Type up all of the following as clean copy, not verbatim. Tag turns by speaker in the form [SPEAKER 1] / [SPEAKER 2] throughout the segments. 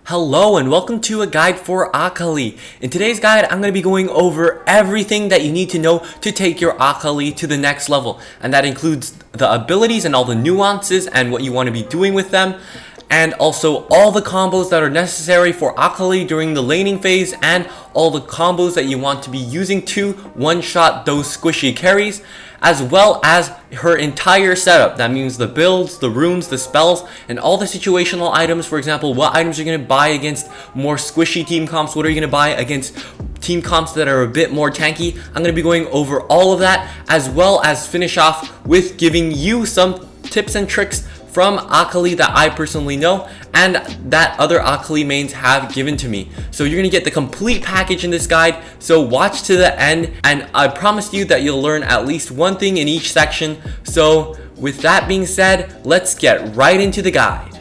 [SPEAKER 1] Hello and welcome to a guide for Akali. In today's guide, I'm going to be going over everything that you need to know to take your Akali to the next level. And that includes the abilities and all the nuances and what you want to be doing with them. And also all the combos that are necessary for Akali during the laning phase and all the combos that you want to be using to one-shot those squishy carries, as well as her entire setup. That means the builds, the runes, the spells, and all the situational items. For example, what items you're going to buy against more squishy team comps, what are you going to buy against team comps that are a bit more tanky. I'm going to be going over all of that, as well as finish off with giving you some tips and tricks from Akali that I personally know and that other Akali mains have given to me. So you're gonna get the complete package in this guide, so watch to the end, and I promise you that you'll learn at least one thing in each section. So with that being said, let's get right into the guide.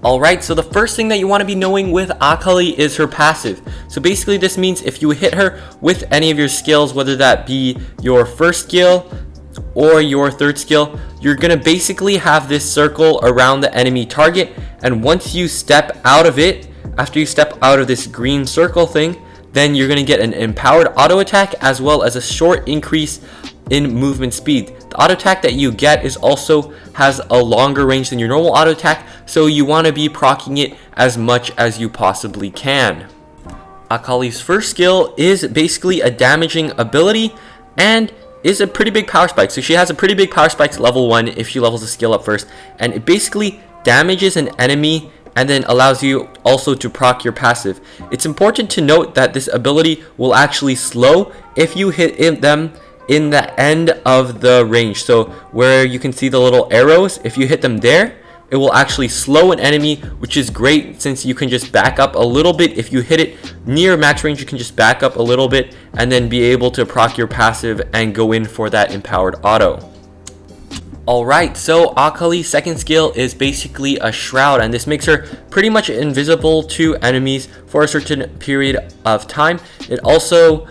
[SPEAKER 1] Alright, so the first thing that you want to be knowing with Akali is her passive. So basically this means if you hit her with any of your skills, whether that be your first skill or your third skill, you're gonna basically have this circle around the enemy target, and once you step out of it, after you step out of this green circle thing, then you're gonna get an empowered auto attack as well as a short increase in movement speed. The auto attack that you get also has a longer range than your normal auto attack, so you want to be proccing it as much as you possibly can. Akali's first skill is basically a damaging ability and is a pretty big power spike. So she has a pretty big power spike to level 1 if she levels the skill up first, and it basically damages an enemy and then allows you also to proc your passive. It's important to note that this ability will actually slow if you hit them in the end of the range. So where you can see the little arrows, if you hit them there, it will actually slow an enemy, which is great since you can just back up a little bit. If you hit it near max range, you can just back up a little bit and then be able to proc your passive and go in for that empowered auto. Alright, so Akali's second skill is basically a shroud, and this makes her pretty much invisible to enemies for a certain period of time. It also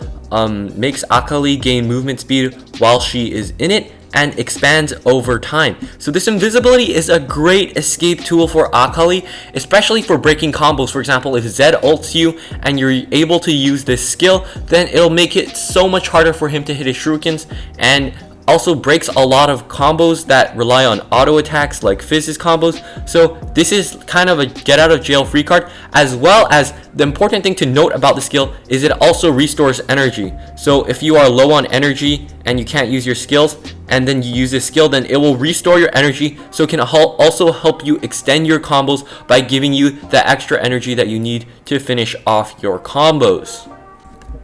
[SPEAKER 1] makes Akali gain movement speed while she is in it, and expands over time. So this invisibility is a great escape tool for Akali, especially for breaking combos. For example, if Zed ults you and you're able to use this skill, then it'll make it so much harder for him to hit his shurikens, and also breaks a lot of combos that rely on auto attacks like Fizz's combos. So this is kind of a get out of jail free card, as well as the important thing to note about the skill is it also restores energy. So if you are low on energy and you can't use your skills and then you use this skill, then it will restore your energy, so it can also help you extend your combos by giving you the extra energy that you need to finish off your combos.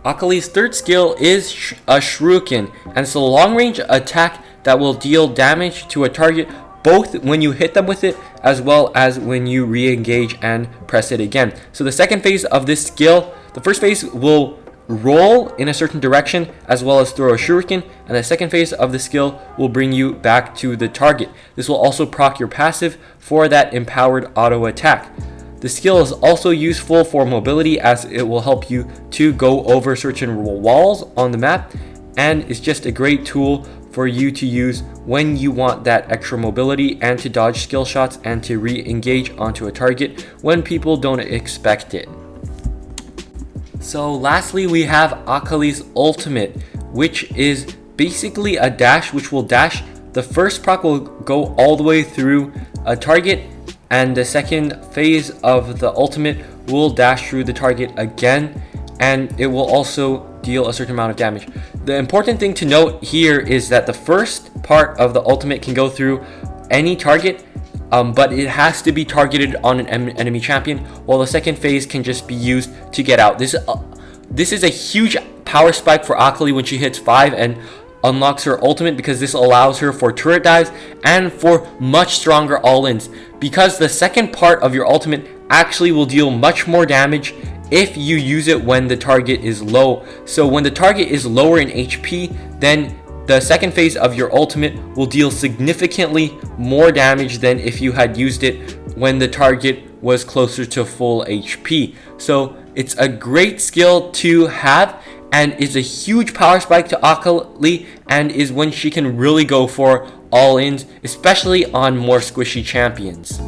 [SPEAKER 1] Akali's third skill is a shuriken, and it's a long-range attack that will deal damage to a target both when you hit them with it as well as when you re-engage and press it again. So the second phase of this skill, the first phase will roll in a certain direction as well as throw a shuriken, and the second phase of the skill will bring you back to the target. This will also proc your passive for that empowered auto attack. The skill is also useful for mobility, as it will help you to go over certain walls on the map, and it's just a great tool for you to use when you want that extra mobility and to dodge skill shots and to re-engage onto a target when people don't expect it. So lastly, we have Akali's ultimate, which is basically a dash which will dash. The first proc will go all the way through a target, and the second phase of the ultimate will dash through the target again, and it will also deal a certain amount of damage. The important thing to note here is that the first part of the ultimate can go through any target, but it has to be targeted on an enemy champion, while the second phase can just be used to get out. This is a huge power spike for Akali when she hits 5 and unlocks her ultimate, because this allows her for turret dives and for much stronger all-ins, because the second part of your ultimate actually will deal much more damage if you use it when the target is low. So when the target is lower in HP, then the second phase of your ultimate will deal significantly more damage than if you had used it when the target was closer to full HP. So it's a great skill to have, and is a huge power spike to Akali, and is when she can really go for all-ins, especially on more squishy champions.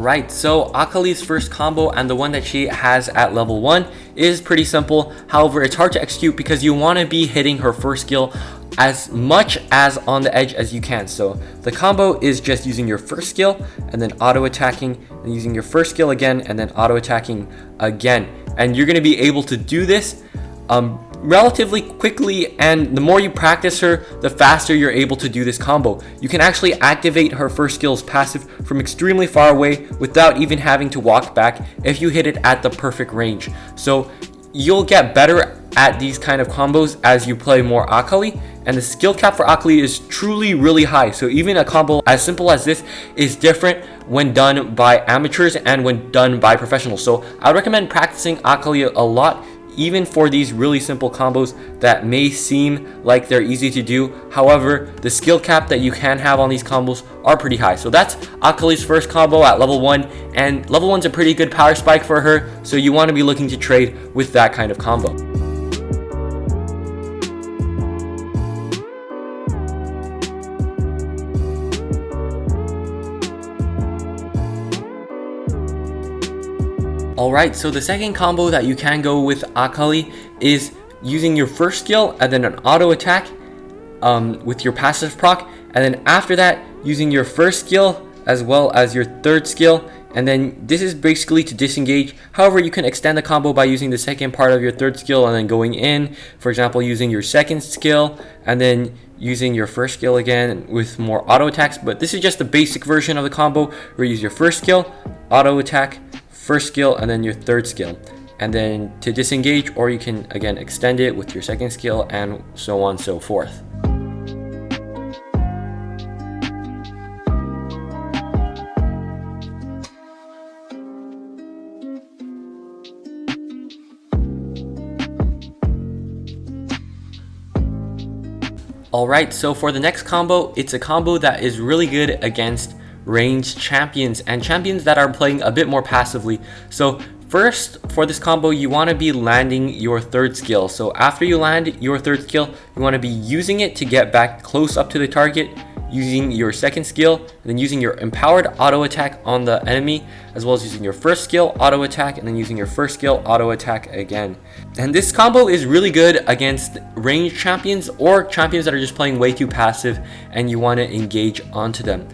[SPEAKER 1] Alright, so Akali's first combo and the one that she has at level 1 is pretty simple. However, it's hard to execute because you want to be hitting her first skill as much as on the edge as you can. So the combo is just using your first skill and then auto attacking, and using your first skill again and then auto attacking again. And you're going to be able to do this relatively quickly, and the more you practice her, the faster you're able to do this combo. You can actually activate her first skill's passive from extremely far away without even having to walk back if you hit it at the perfect range. So you'll get better at these kind of combos as you play more Akali, and the skill cap for Akali is truly really high. So even a combo as simple as this is different when done by amateurs and when done by professionals. So I would recommend practicing Akali a lot, even for these really simple combos that may seem like they're easy to do. However, the skill cap that you can have on these combos are pretty high. So that's Akali's first combo at level 1, and level 1's a pretty good power spike for her, so you want to be looking to trade with that kind of combo. Alright, so the second combo that you can go with Akali is using your first skill and then an auto attack with your passive proc, and then after that using your first skill as well as your third skill, and then this is basically to disengage. However, you can extend the combo by using the second part of your third skill and then going in, for example using your second skill and then using your first skill again with more auto attacks. But this is just the basic version of the combo where you use your first skill, auto attack, first skill, and then your third skill, and then to disengage, or you can again extend it with your second skill and so on and so forth. Alright, so for the next combo, it's a combo that is really good against ranged champions and champions that are playing a bit more passively. So first, for this combo, you want to be landing your third skill. So after you land your third skill, you want to be using it to get back close up to the target, using your second skill, and then using your empowered auto attack on the enemy, as well as using your first skill auto attack, and then using your first skill auto attack again. And this combo is really good against ranged champions or champions that are just playing way too passive and you want to engage onto them.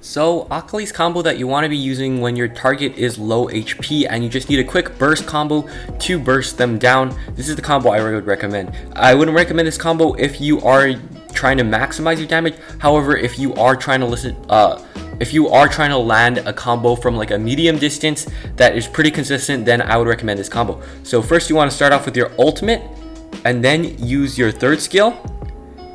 [SPEAKER 1] So Akali's combo that you want to be using when your target is low HP and you just need a quick burst combo to burst them down, this is the combo I would recommend. I wouldn't recommend this combo if you are trying to maximize your damage. However, if you are trying to land a combo from like a medium distance that is pretty consistent, then I would recommend this combo. So first you want to start off with your ultimate and then use your third skill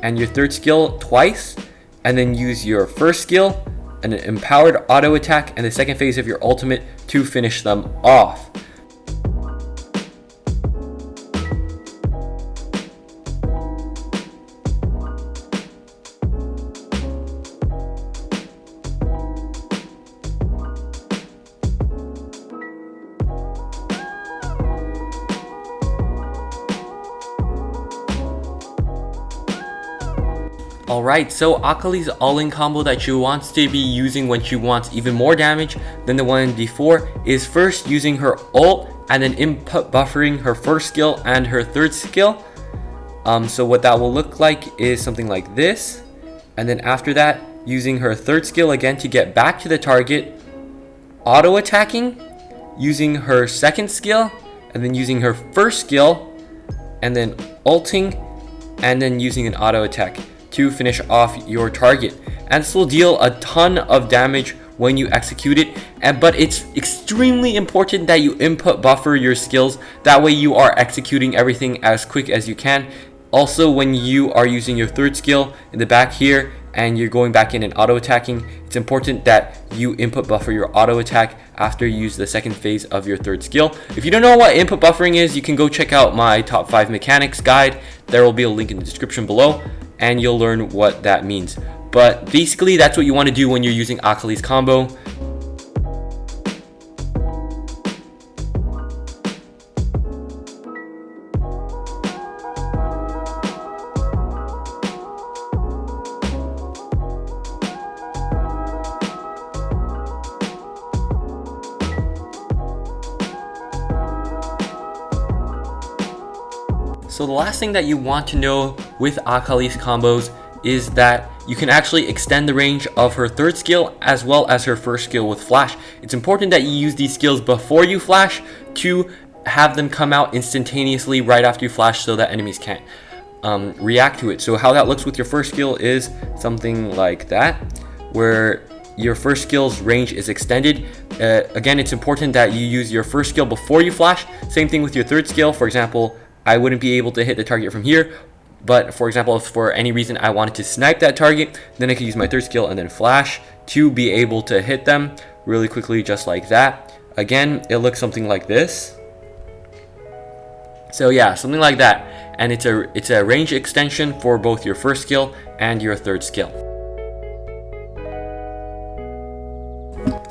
[SPEAKER 1] and your third skill twice, and then use your first skill and an empowered auto attack and the second phase of your ultimate to finish them off. Alright, so Akali's all-in combo that she wants to be using when she wants even more damage than the one before is first using her ult and then input buffering her first skill and her third skill. So what that will look like is something like this, and then after that using her third skill again to get back to the target, auto attacking, using her second skill, and then using her first skill, and then ulting, and then using an auto attack to finish off your target. And this will deal a ton of damage when you execute it, but it's extremely important that you input buffer your skills. That way you are executing everything as quick as you can. Also, when you are using your third skill in the back here and you're going back in and auto attacking, it's important that you input buffer your auto attack after you use the second phase of your third skill. If you don't know what input buffering is, you can go check out my top 5 mechanics guide. There will be a link in the description below, and you'll learn what that means. But basically, that's what you want to do when you're using Akali's combo. So the last thing that you want to know with Akali's combos is that you can actually extend the range of her third skill as well as her first skill with flash. It's important that you use these skills before you flash to have them come out instantaneously right after you flash so that enemies can't react to it. So how that looks with your first skill is something like that, where your first skill's range is extended. Again, it's important that you use your first skill before you flash. Same thing with your third skill. For example, I wouldn't be able to hit the target from here, but for example, if for any reason I wanted to snipe that target, then I could use my third skill and then flash to be able to hit them really quickly, just like that. Again, it looks something like this. So yeah, something like that. And it's a range extension for both your first skill and your third skill.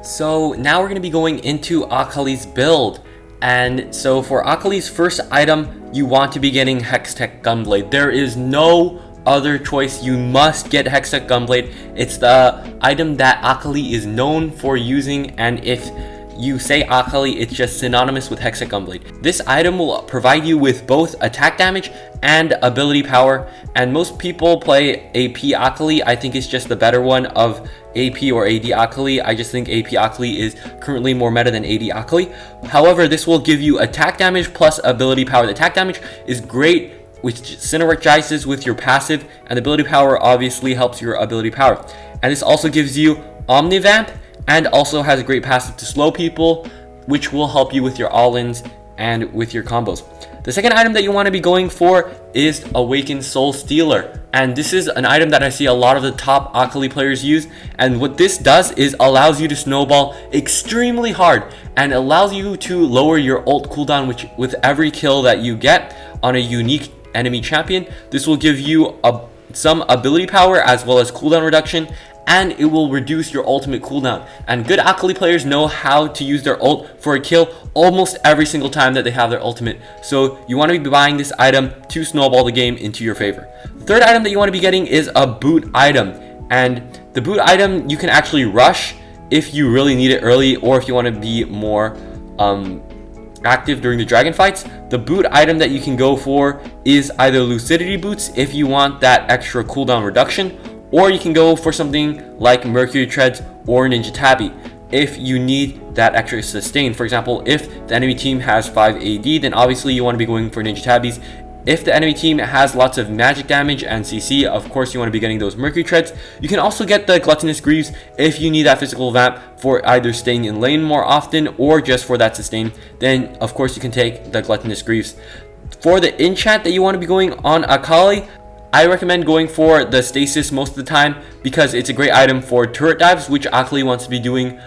[SPEAKER 1] So now we're going to be going into Akali's build. And so for Akali's first item, you want to be getting Hextech Gunblade. There is no other choice. You must get Hextech Gunblade. It's the item that Akali is known for using, and if you say Akali, it's just synonymous with Hextech Gunblade. This item will provide you with both attack damage and ability power, and most people play AP Akali. I think it's just the better one of AP or AD Akali. I just think AP Akali is currently more meta than AD Akali. However, this will give you attack damage plus ability power. The attack damage is great, which synergizes with your passive, and the ability power obviously helps your ability power. And this also gives you Omnivamp, and also has a great passive to slow people, which will help you with your all-ins and with your combos. The second item that you want to be going for is Awakened Soul Stealer, and this is an item that I see a lot of the top Akali players use, and what this does is allows you to snowball extremely hard and allows you to lower your ult cooldown, which with every kill that you get on a unique enemy champion. This will give you some ability power as well as cooldown reduction, and it will reduce your ultimate cooldown. And good Akali players know how to use their ult for a kill almost every single time that they have their ultimate. So you want to be buying this item to snowball the game into your favor. The third item that you want to be getting is a boot item. And the boot item you can actually rush if you really need it early, or if you want to be more active during the dragon fights. The boot item that you can go for is either Lucidity Boots if you want that extra cooldown reduction, or you can go for something like Mercury Treads or Ninja Tabi if you need that extra sustain. For example, if the enemy team has 5 AD, then obviously you want to be going for Ninja Tabis. If the enemy team has lots of magic damage and CC, of course you want to be getting those Mercury Treads. You can also get the Gluttonous Greaves if you need that physical vamp for either staying in lane more often or just for that sustain. Then of course you can take the Gluttonous Greaves. For the enchant that you want to be going on Akali, I recommend going for the Stasis most of the time because it's a great item for turret dives, which Akali wants to be doing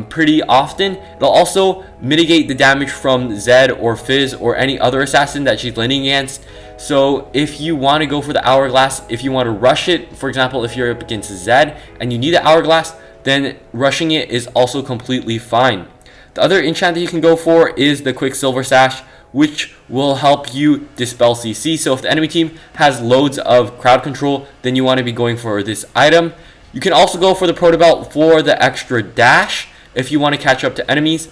[SPEAKER 1] pretty often. It'll also mitigate the damage from Zed or Fizz or any other assassin that she's laning against. So if you want to go for the Hourglass, if you want to rush it, for example, if you're up against Zed and you need the Hourglass, then rushing it is also completely fine. The other enchant that you can go for is the Quicksilver Sash, which will help you dispel CC. So if the enemy team has loads of crowd control, then you want to be going for this item. You can also go for the Proto Belt for the extra dash if you want to catch up to enemies,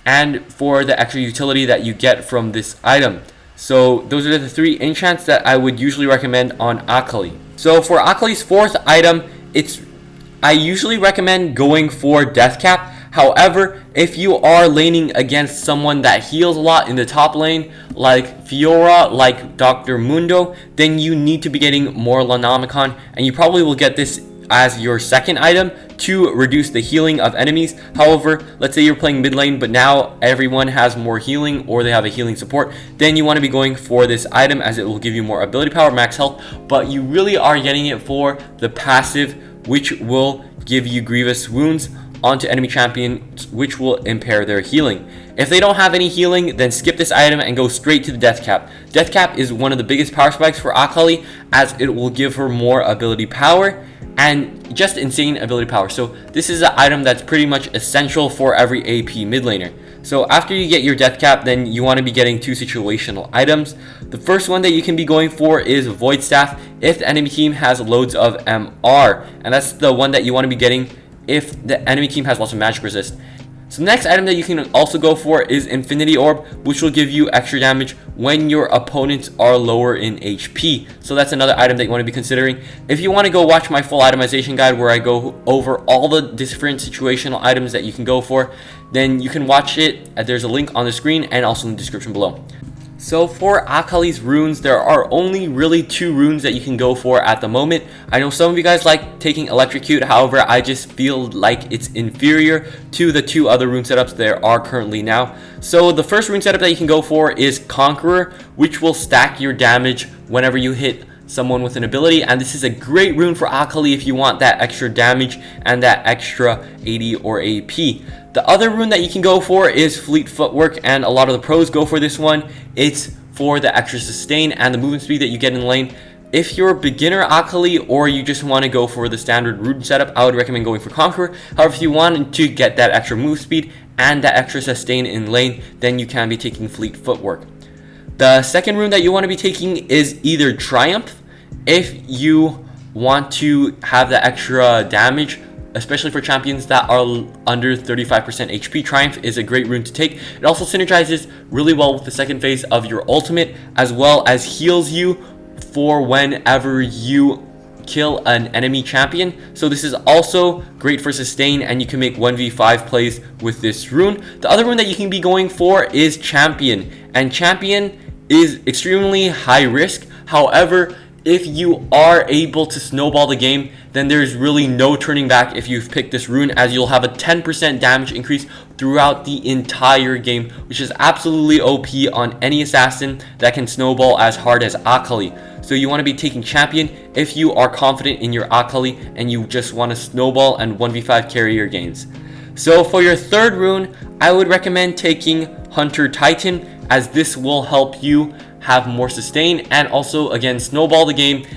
[SPEAKER 1] and for the extra utility that you get from this item. So those are the 3 enchants that I would usually recommend on Akali. So for Akali's fourth item, I usually recommend going for Death Cap. However, if you are laning against someone that heals a lot in the top lane, like Fiora, like Dr. Mundo, then you need to be getting more Lanomicon, and you probably will get this as your second item to reduce the healing of enemies. However, let's say you're playing mid lane, but now everyone has more healing or they have a healing support, then you want to be going for this item as it will give you more ability power, max health, but you really are getting it for the passive, which will give you grievous wounds onto enemy champions, which will impair their healing. If they don't have any healing, then skip this item and go straight to the death cap. Death cap is one of the biggest power spikes for Akali, as it will give her more ability power and just insane ability power. So this is an item that's pretty much essential for every AP mid laner. So after you get your death cap, then you want to be getting two situational items. The first one that you can be going for is Void Staff if the enemy team has loads of MR, and that's the one that you want to be getting if the enemy team has lots of magic resist. So the next item that you can also go for is Infinity Orb, which will give you extra damage when your opponents are lower in HP. So that's another item that you want to be considering. If you want to go watch my full itemization guide where I go over all the different situational items that you can go for, then you can watch it. There's a link on the screen and also in the description below. So for Akali's runes, there are only really 2 runes that you can go for at the moment. I know some of you guys like taking Electrocute, however, I just feel like it's inferior to the 2 other rune setups there are currently now. So the first rune setup that you can go for is Conqueror, which will stack your damage whenever you hit someone with an ability, and this is a great rune for Akali if you want that extra damage and that extra AD or AP. The other rune that you can go for is Fleet Footwork, and a lot of the pros go for this one. It's for the extra sustain and the movement speed that you get in lane. If you're a beginner Akali or you just want to go for the standard rune setup, I would recommend going for Conqueror. However, if you want to get that extra move speed and that extra sustain in lane, then you can be taking Fleet Footwork. The second rune that you want to be taking is either Triumph if you want to have the extra damage, especially for champions that are under 35% HP. Triumph is a great rune to take. It also synergizes really well with the second phase of your ultimate, as well as heals you for whenever you kill an enemy champion. So this is also great for sustain, and you can make 1v5 plays with this rune. The other rune that you can be going for is Champion, and Champion is extremely high risk. However, if you are able to snowball the game, then there's really no turning back if you've picked this rune, as you'll have a 10% damage increase throughout the entire game, which is absolutely OP on any assassin that can snowball as hard as Akali. So you want to be taking Champion if you are confident in your Akali and you just want to snowball and 1v5 carry your games. So for your third rune, I would recommend taking Hunter Titan, as this will help you have more sustain and also again snowball the game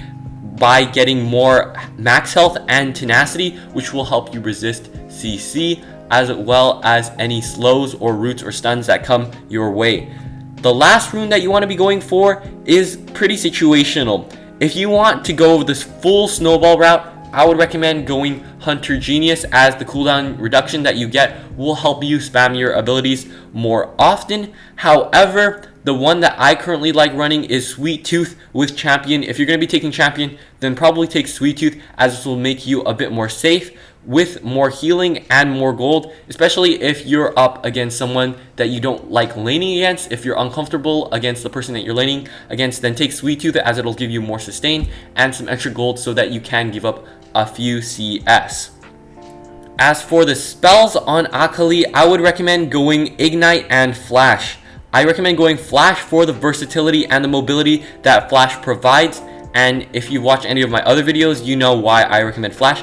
[SPEAKER 1] by getting more max health and tenacity, which will help you resist CC as well as any slows or roots or stuns that come your way. The last rune that you want to be going for is pretty situational. If you want to go this full snowball route, I would recommend going Hunter Genius, as the cooldown reduction that you get will help you spam your abilities more often. However, the one that I currently like running is Sweet Tooth with Champion. If you're going to be taking Champion, then probably take Sweet Tooth, as this will make you a bit more safe with more healing and more gold, especially if you're up against someone that you don't like laning against. If you're uncomfortable against the person that you're laning against, then take Sweet Tooth, as it'll give you more sustain and some extra gold so that you can give up a few CS. As for the spells on Akali, I would recommend going Ignite and Flash. I recommend going Flash for the versatility and the mobility that Flash provides, and if you've watched any of my other videos, you know why I recommend Flash.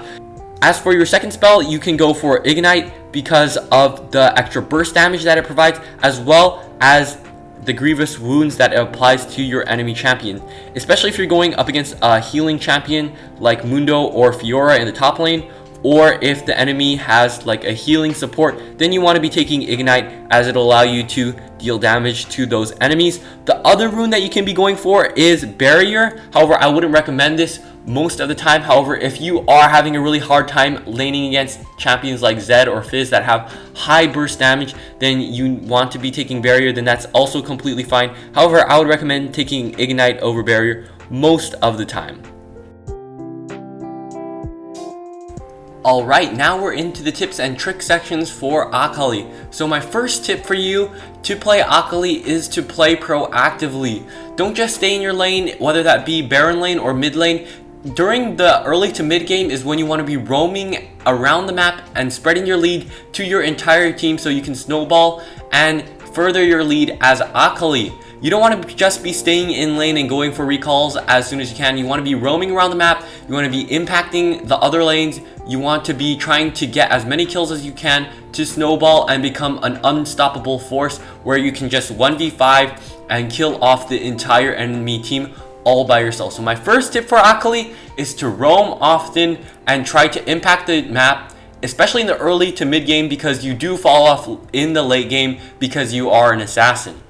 [SPEAKER 1] As for your second spell, you can go for Ignite because of the extra burst damage that it provides, as well as the grievous wounds that it applies to your enemy champion. Especially if you're going up against a healing champion like Mundo or Fiora in the top lane, or if the enemy has like a healing support, then you want to be taking Ignite, as it'll allow you to deal damage to those enemies. The other rune that you can be going for is Barrier. However, I wouldn't recommend this most of the time. However, if you are having a really hard time laning against champions like Zed or Fizz that have high burst damage, then you want to be taking Barrier, then that's also completely fine. However, I would recommend taking Ignite over Barrier most of the time. Alright, now we're into the tips and trick sections for Akali. So my first tip for you to play Akali is to play proactively. Don't just stay in your lane, whether that be Baron lane or mid lane. during the early to mid game is when you want to be roaming around the map and spreading your lead to your entire team so you can snowball and further your lead as Akali. You don't want to just be staying in lane and going for recalls as soon as you can. You want to be roaming around the map. You want to be impacting the other lanes. You want to be trying to get as many kills as you can to snowball and become an unstoppable force where you can just 1v5 and kill off the entire enemy team all by yourself. So my first tip for Akali is to roam often and try to impact the map, especially in the early to mid game, because you do fall off in the late game because you are an assassin.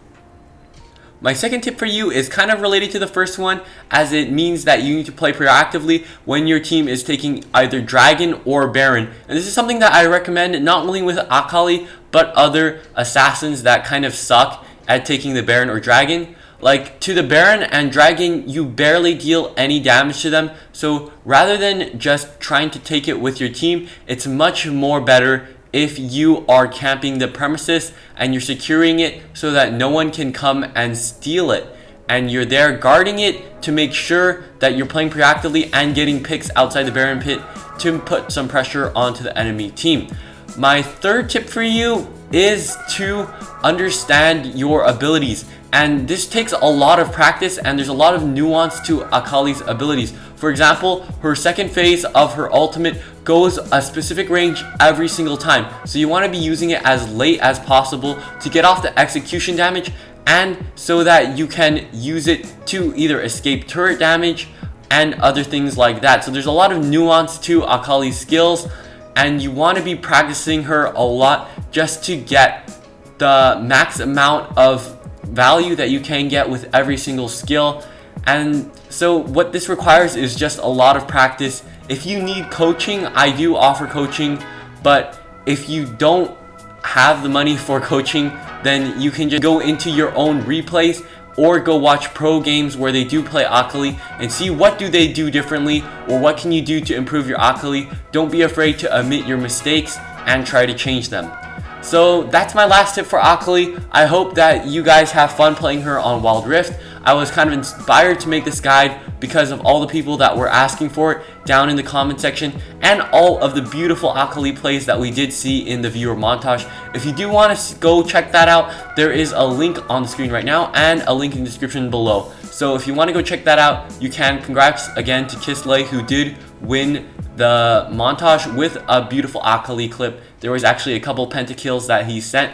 [SPEAKER 1] My second tip for you is kind of related to the first one, as it means that you need to play proactively when your team is taking either Dragon or Baron. And this is something that I recommend not only with Akali, but other assassins that kind of suck at taking the Baron or Dragon. Like, to the Baron and Dragon, you barely deal any damage to them. So rather than just trying to take it with your team, it's much more better if you are camping the premises and you're securing it so that no one can come and steal it, and you're there guarding it to make sure that you're playing proactively and getting picks outside the Baron pit to put some pressure onto the enemy team. My third tip for you is to understand your abilities, and this takes a lot of practice and there's a lot of nuance to Akali's abilities. For example, her second phase of her ultimate goes a specific range every single time, so you want to be using it as late as possible to get off the execution damage, and so that you can use it to either escape turret damage and other things like that. So there's a lot of nuance to Akali's skills, and you want to be practicing her a lot just to get the max amount of value that you can get with every single skill. And so what this requires is just a lot of practice. If you need coaching, I do offer coaching, but if you don't have the money for coaching, then you can just go into your own replays or go watch pro games where they do play Akali and see what do they do differently, or what can you do to improve your Akali. Don't be afraid to admit your mistakes and try to change them. So that's my last tip for Akali. I hope that you guys have fun playing her on Wild Rift. I was kind of inspired to make this guide because of all the people that were asking for it down in the comment section, and all of the beautiful Akali plays that we did see in the viewer montage. If you do want to go check that out, there is a link on the screen right now and a link in the description below. So if you want to go check that out, you can. Congrats again to Kisley, who did win the montage with a beautiful Akali clip. There was actually a couple pentakills that he sent.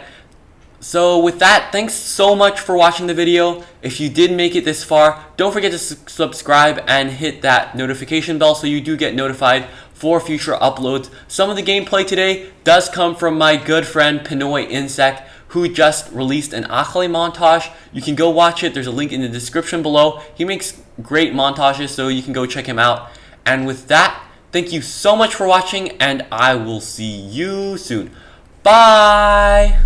[SPEAKER 1] So with that, thanks so much for watching the video. If you did make it this far, don't forget to subscribe and hit that notification bell so you do get notified for future uploads. Some of the gameplay today does come from my good friend Pinoy Insec, who just released an Akali montage. You can go watch it. There's a link in the description below. He makes great montages, so you can go check him out. And with that, thank you so much for watching, and I will see you soon. Bye!